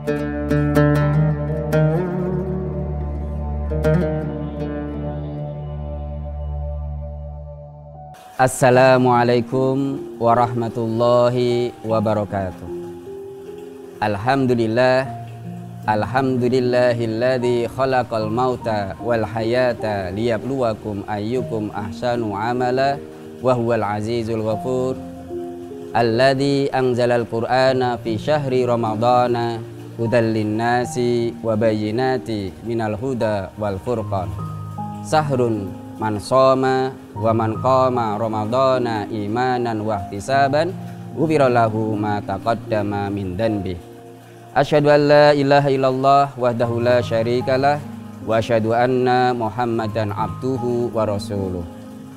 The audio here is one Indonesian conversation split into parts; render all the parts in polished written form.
Assalamualaikum warahmatullahi wabarakatuh. Alhamdulillahilladzi khalaqal mauta wal hayata liyabluwakum ayyukum ahsanu amala wa huwal azizul ghafur. Alladzi anzalal qur'ana fi syahri ramadana hudal linnasi wa bayyinati minal huda wal furqan. Sahrun man shoma wa man qama ramadana imanan wa ihtisaban ghufira lahu ma taqaddama min dhanbi. Asyhadu an la ilaha illallah wahdahu la syarikalah wa asyhadu anna Muhammadan abduhu wa rasuluh.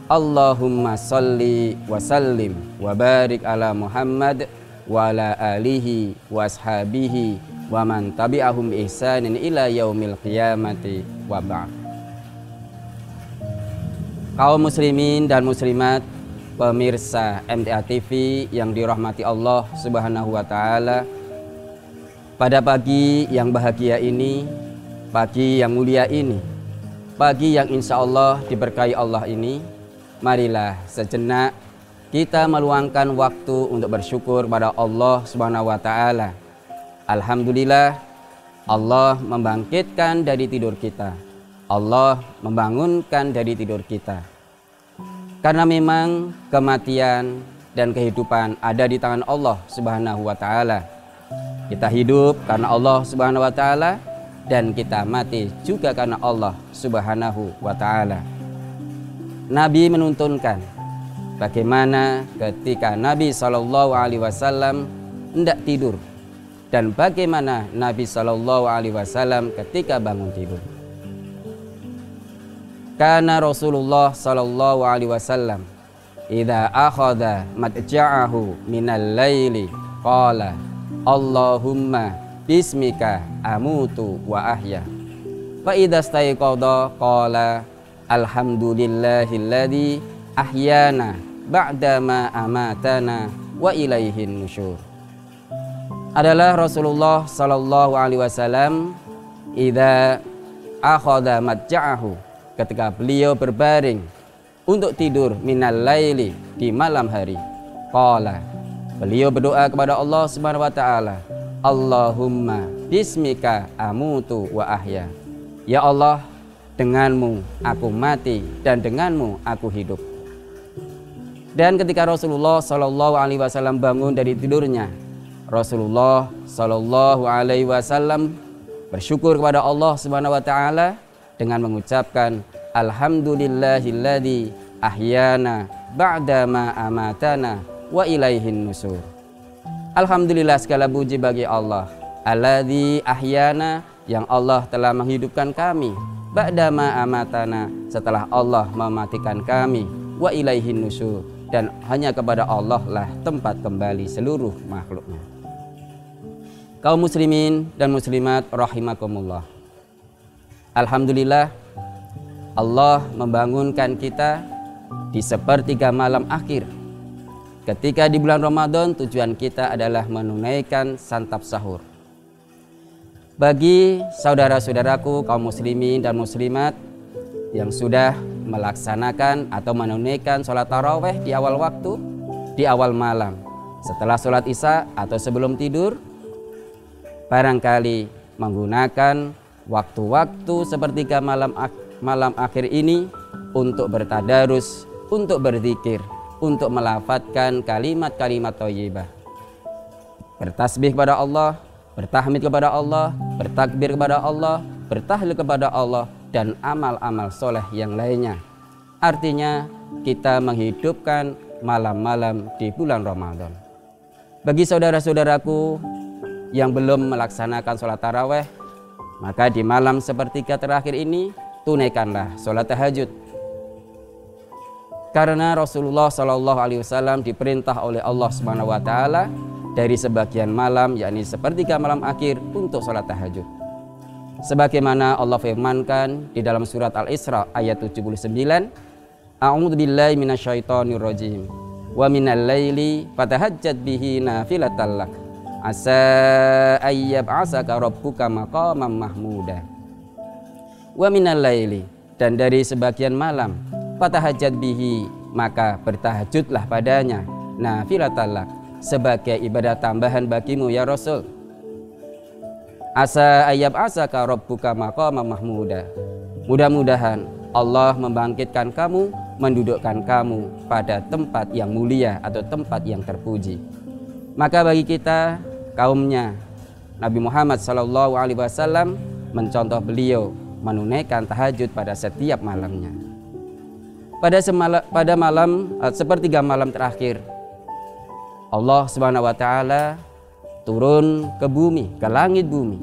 Allahumma shalli wa sallim wa barik ala Muhammad wa ala alihi wa ashabihi wa man tabi'ahum bi ihsanin ila yaumil qiyamati wa ba'd. Kaum muslimin dan muslimat, pemirsa MTA TV yang dirahmati Allah Subhanahu wa taala. Pada pagi yang bahagia ini, pagi yang mulia ini, pagi yang insya Allah diberkahi Allah ini, marilah sejenak kita meluangkan waktu untuk bersyukur pada Allah Subhanahu wa taala. Alhamdulillah, Allah membangkitkan dari tidur kita. Allah membangunkan dari tidur kita. Karena memang kematian dan kehidupan ada di tangan Allah Subhanahu wa taala. Kita hidup karena Allah Subhanahu wa taala dan kita mati juga karena Allah Subhanahu wa taala. Nabi menuntunkan bagaimana ketika Nabi SAW hendak tidur dan bagaimana Nabi SAW ketika bangun tidur. Karena Rasulullah sallallahu alaihi wasallam idza akhadha madja'ahu minal laili qala Allahumma bismika amutu wa ahya. Fa idza staiqadha qala alhamdulillahilladzi ahyana ba'da ma amatana wa ilaihin nusyur. Adalah Rasulullah sallallahu alaihi wasallam idza akhadha madja'ahu, ketika beliau berbaring untuk tidur minal laili, di malam hari. Qala, beliau berdoa kepada Allah Subhanahu wa taala, Allahumma bismika amutu wa ahya. Ya Allah, denganmu aku mati dan denganmu aku hidup. Dan ketika Rasulullah sallallahu alaihi wasallam bangun dari tidurnya, Rasulullah sallallahu alaihi wasallam bersyukur kepada Allah Subhanahu wa taala dengan mengucapkan alhamdulillahilladzi ahyana ba'da ma amatana wa ilaihin nusur. Alhamdulillah, segala puji bagi Allah, alladzi ahyana, yang Allah telah menghidupkan kami, ba'da ma amatana, setelah Allah mematikan kami, wa ilaihin nusur, dan hanya kepada Allah lah tempat kembali seluruh makhluknya. Kaum muslimin dan muslimat rahimakumullah, alhamdulillah, Allah membangunkan kita di sepertiga malam akhir. Ketika di bulan Ramadan, tujuan kita adalah menunaikan santap sahur. Bagi saudara-saudaraku kaum muslimin dan muslimat yang sudah melaksanakan atau menunaikan sholat taraweh di awal waktu, di awal malam, setelah sholat isya atau sebelum tidur, barangkali menggunakan waktu-waktu sepertiga malam akhir ini untuk bertadarus, untuk berzikir, untuk melafadzkan kalimat-kalimat thayyibah, bertasbih kepada Allah, bertahmid kepada Allah, bertakbir kepada Allah, bertahlil kepada Allah, dan amal-amal soleh yang lainnya. Artinya kita menghidupkan malam-malam di bulan Ramadan. Bagi saudara-saudaraku yang belum melaksanakan sholat taraweh, maka di malam sepertiga terakhir ini tunaikanlah sholat tahajud. Karena Rasulullah SAW diperintah oleh Allah Subhanahu wa taala dari sebagian malam, yakni sepertiga malam akhir, untuk sholat tahajud. Sebagaimana Allah firmankan di dalam surat Al-Isra ayat 79, A'udzu billahi minasyaitonir rajim. Wa minal laili fatahajjat bihi nafilatan lak asa ayyab'asaka rabbuka maqaman mahmuda. Wa minal laili, dan dari sebagian malam, fatahajjat bihi, maka bertahajudlah padanya, nafilatan lak, sebagai ibadah tambahan bagimu ya Rasul. Asa ayyab'asaka rabbuka maqaman mahmuda. Mudah-mudahan Allah membangkitkan kamu, mendudukkan kamu pada tempat yang mulia atau tempat yang terpuji. Maka bagi kita, kaumnya Nabi Muhammad SAW, mencontoh beliau menunaikan tahajud pada setiap malamnya. Pada malam sepertiga malam terakhir, Allah Subhanahu wa taala turun ke bumi, ke langit bumi.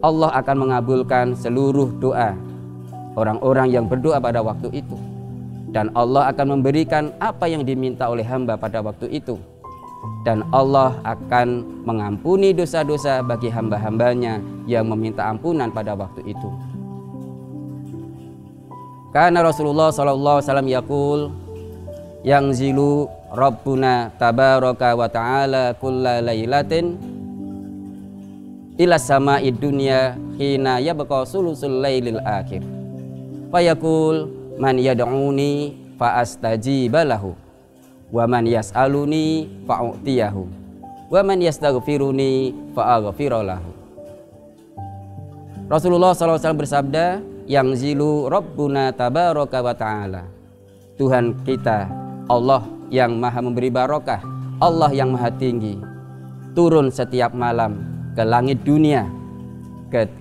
Allah akan mengabulkan seluruh doa orang-orang yang berdoa pada waktu itu, dan Allah akan memberikan apa yang diminta oleh hamba pada waktu itu, dan Allah akan mengampuni dosa-dosa bagi hamba-hambanya yang meminta ampunan pada waktu itu. Karena Rasulullah SAW yaqul, yanzilu Rabbuna tabaraka wa ta'ala kulla laylatin ila sama'id dunya hina yabqa sulusul lailil akhir fayaqul man yad'uni fa astajiba lahu wa man yas'aluni fa u'tiyahu wa man yastaghfiruni fa aghfira lahu. Rasulullah SAW bersabda, yanzilu Rabbuna tabaraka wa ta'ala, Tuhan kita Allah yang maha memberi barokah, Allah yang maha tinggi, turun setiap malam ke langit dunia,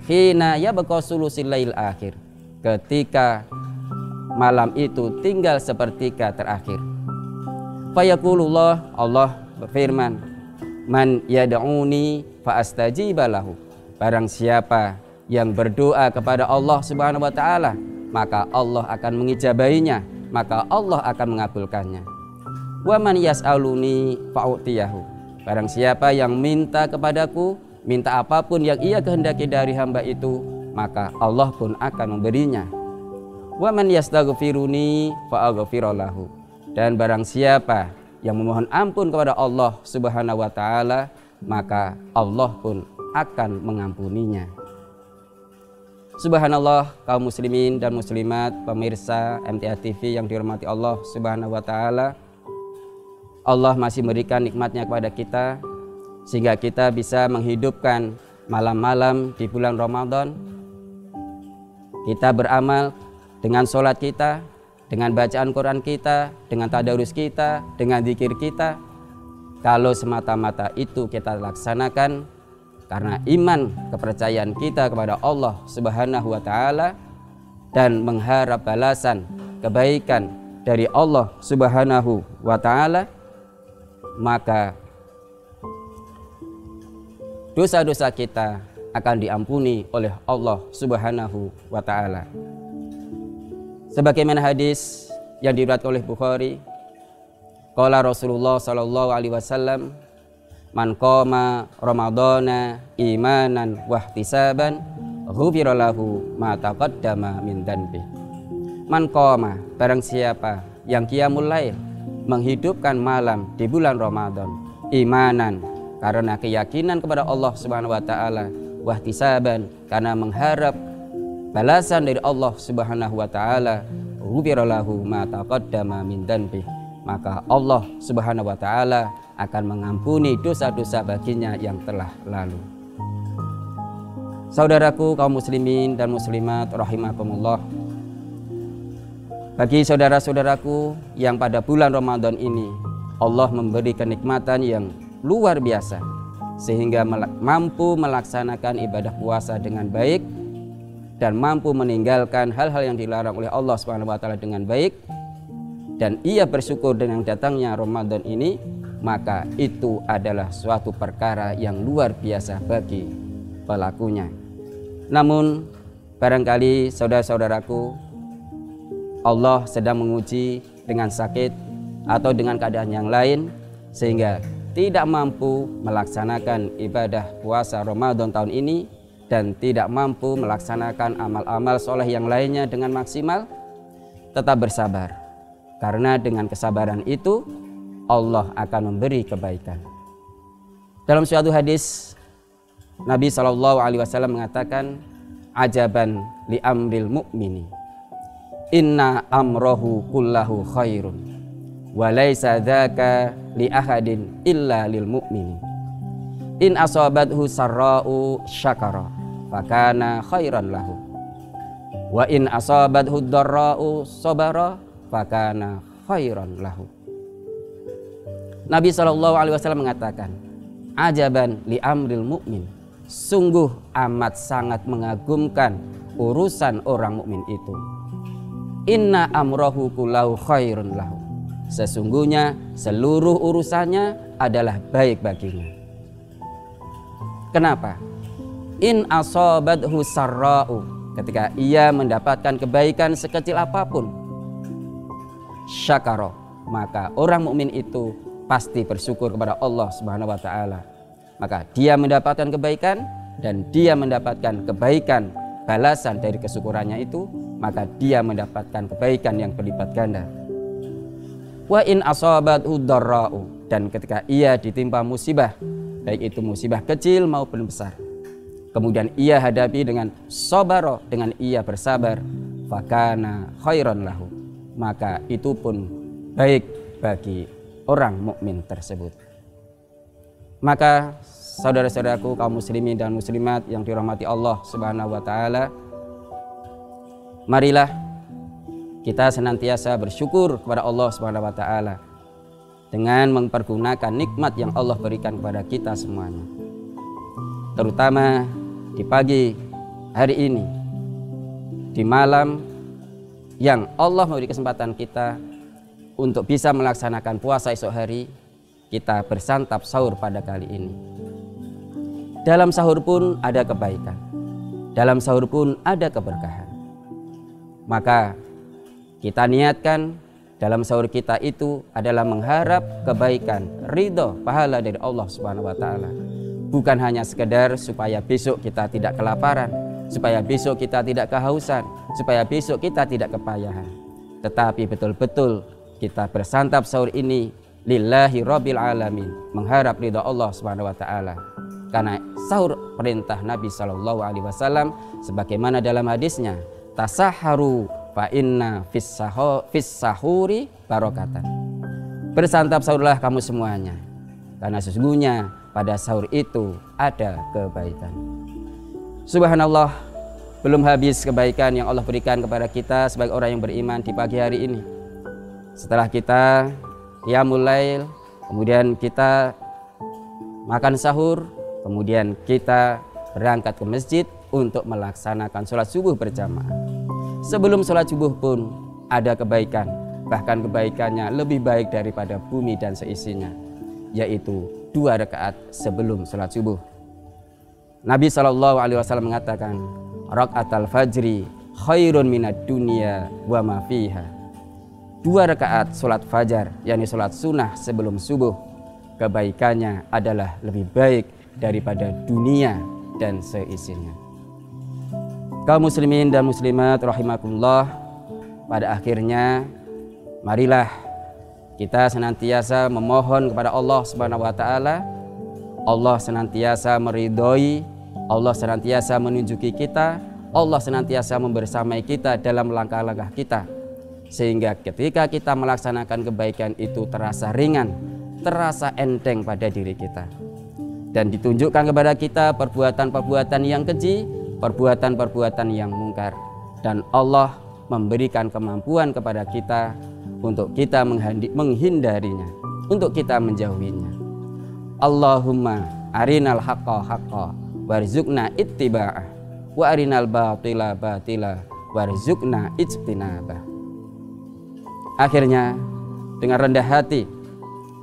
hina yabqa sulusil lail akhir, ketika malam itu tinggal sepertiga terakhir. Fayaqulullah, Allah berfirman, man yad'uni fa astajiba lahu, barang siapa yang berdoa kepada Allah Subhanahu wa taala, maka Allah akan mengijabahinya, maka Allah akan mengabulkannya. Wa man yas'aluni fa'utiyahu, barang siapa yang minta kepadaku, minta apapun yang ia kehendaki dari hamba itu, maka Allah pun akan memberinya. Wa man yastaghfiruni fa'aghfira lahu, dan barang siapa yang memohon ampun kepada Allah Subhanahu wa taala, maka Allah pun akan mengampuninya. Subhanallah, kaum muslimin dan muslimat, pemirsa MTA TV yang dihormati Allah Subhanahu wa taala. Allah masih memberikan nikmatnya kepada kita sehingga kita bisa menghidupkan malam-malam di bulan Ramadan. Kita beramal dengan sholat kita, dengan bacaan Quran kita, dengan tadarus kita, dengan zikir kita. Kalau semata-mata itu kita laksanakan karena iman kepercayaan kita kepada Allah Subhanahu wa taala dan mengharap balasan kebaikan dari Allah Subhanahu wa taala, maka dosa-dosa kita akan diampuni oleh Allah Subhanahu wa taala. Sebagaimana hadis yang diriwayatkan oleh Bukhari, qala Rasulullah sallallahu alaihi wasallam, man qama ramadhana imanan wa ihtisaban ghufira lahu ma taqaddama min dhanbi. Man qama, barang siapa yang qiyamul lail, menghidupkan malam di bulan Ramadan, imanan, karena keyakinan kepada Allah Subhanahu wa taala, wahtisaban, karena mengharap balasan dari Allah Subhanahu wa taala, ghufira lahu ma taqaddama min dhanbi, maka Allah Subhanahu wa taala akan mengampuni dosa-dosa baginya yang telah lalu. Saudaraku kaum muslimin dan muslimat rahimakumullah, bagi saudara-saudaraku yang pada bulan Ramadan ini Allah memberi kenikmatan yang luar biasa sehingga mampu melaksanakan ibadah puasa dengan baik dan mampu meninggalkan hal-hal yang dilarang oleh Allah Subhanahu wa taala dengan baik, dan ia bersyukur dengan datangnya Ramadan ini, maka itu adalah suatu perkara yang luar biasa bagi pelakunya. Namun barangkali saudara-saudaraku, Allah sedang menguji dengan sakit atau dengan keadaan yang lain sehingga tidak mampu melaksanakan ibadah puasa Ramadan tahun ini dan tidak mampu melaksanakan amal-amal soleh yang lainnya dengan maksimal. Tetap bersabar, karena dengan kesabaran itu Allah akan memberi kebaikan. Dalam suatu hadis Nabi SAW mengatakan, ajaban li amril mu'mini, inna amrohu kullahu khairun, wa laysa dzaka li ahadin illa lil mu'mini. In asabathu sarra'u syakara, fakana khairan lahu. Wa in asabathu dharra'u sabara, fakana khairan lahu. Nabi SAW mengatakan, ajaban li amril mu'min, sungguh amat sangat mengagumkan urusan orang mukmin itu. Inna amrohu kullahu khairun lahu, sesungguhnya seluruh urusannya adalah baik baginya. Kenapa? In asabathu sarra'u, ketika ia mendapatkan kebaikan sekecil apapun, syakara, maka orang mukmin itu pasti bersyukur kepada Allah Subhanahu wa taala. Maka dia mendapatkan kebaikan dan dia mendapatkan kebaikan balasan dari kesyukurannya itu, maka dia mendapatkan kebaikan yang berlipat ganda. Wa in asabathu dharra'u, dan ketika ia ditimpa musibah, baik itu musibah kecil maupun besar, kemudian ia hadapi dengan sabara, dengan ia bersabar, fakana khairan lahu, maka itu pun baik bagi orang mukmin tersebut. Maka saudara-saudaraku kaum muslimin dan muslimat yang dirahmati Allah Subhanahu wa taala, marilah kita senantiasa bersyukur kepada Allah Subhanahu wa taala dengan mempergunakan nikmat yang Allah berikan kepada kita semuanya. Terutama di pagi hari ini, di malam yang Allah memberi kesempatan kita untuk bisa melaksanakan puasa esok hari, kita bersantap sahur pada kali ini. Dalam sahur pun ada kebaikan, dalam sahur pun ada keberkahan. Maka kita niatkan dalam sahur kita itu adalah mengharap kebaikan, ridho, pahala dari Allah Subhanahu wa taala. Bukan hanya sekedar supaya besok kita tidak kelaparan, supaya besok kita tidak kehausan, supaya besok kita tidak kepayahan, tetapi betul-betul kita bersantap sahur ini lillahi rabbil alamin, mengharap ridha Allah Subhanahu wa taala. Karena sahur perintah Nabi sallallahu alaihi wasallam sebagaimana dalam hadisnya, tasahharu fa inna fis sahuri barokatan. Bersantap sahurlah kamu semuanya, karena sesungguhnya pada sahur itu ada kebaikan. Subhanallah, belum habis kebaikan yang Allah berikan kepada kita sebagai orang yang beriman di pagi hari ini. Setelah kita qiyamul lail, kemudian kita makan sahur, kemudian kita berangkat ke masjid untuk melaksanakan sholat subuh berjamaah. Sebelum sholat subuh pun ada kebaikan, bahkan kebaikannya lebih baik daripada bumi dan seisinya, yaitu 2 rakaat sebelum sholat subuh. Nabi SAW mengatakan, rakaatul fajri khairun minad dunya wa ma fiha. 2 rakaat sholat fajar, yakni sholat sunnah sebelum subuh, kebaikannya adalah lebih baik daripada dunia dan seisinya. Kaum muslimin dan muslimat rahimakumullah, pada akhirnya marilah kita senantiasa memohon kepada Allah Subhanahu wa taala. Allah senantiasa meridhoi, Allah senantiasa menunjuki kita, Allah senantiasa membersamai kita dalam langkah-langkah kita, sehingga ketika kita melaksanakan kebaikan itu terasa ringan, terasa enteng pada diri kita, dan ditunjukkan kepada kita perbuatan-perbuatan yang keji, perbuatan-perbuatan yang mungkar, dan Allah memberikan kemampuan kepada kita untuk kita menghindarinya, untuk kita menjauhinya. Allahumma arinal haqqa haqqa warzuqna ittiba'ah, wa arinal batila batila warzuqna ijtinabah. Akhirnya dengan rendah hati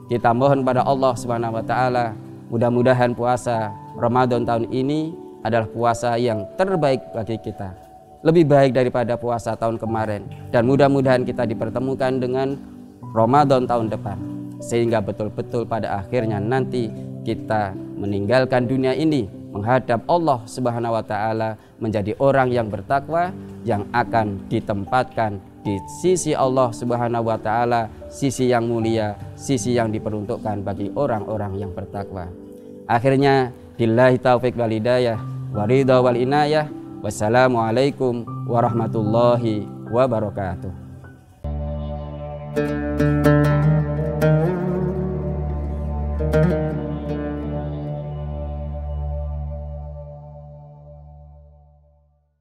kita mohon pada Allah Subhanahu wa taala, mudah-mudahan puasa Ramadan tahun ini adalah puasa yang terbaik bagi kita, lebih baik daripada puasa tahun kemarin, dan mudah-mudahan kita dipertemukan dengan Ramadan tahun depan, sehingga betul-betul pada akhirnya nanti kita meninggalkan dunia ini menghadap Allah Subhanahu wa taala menjadi orang yang bertakwa, yang akan ditempatkan di sisi Allah Subhanahu wa taala, sisi yang mulia, sisi yang diperuntukkan bagi orang-orang yang bertakwa. Akhirnya billahi taufik wal hidayah wa ridha wal inayah. Wassalamualaikum warahmatullahi wabarakatuh.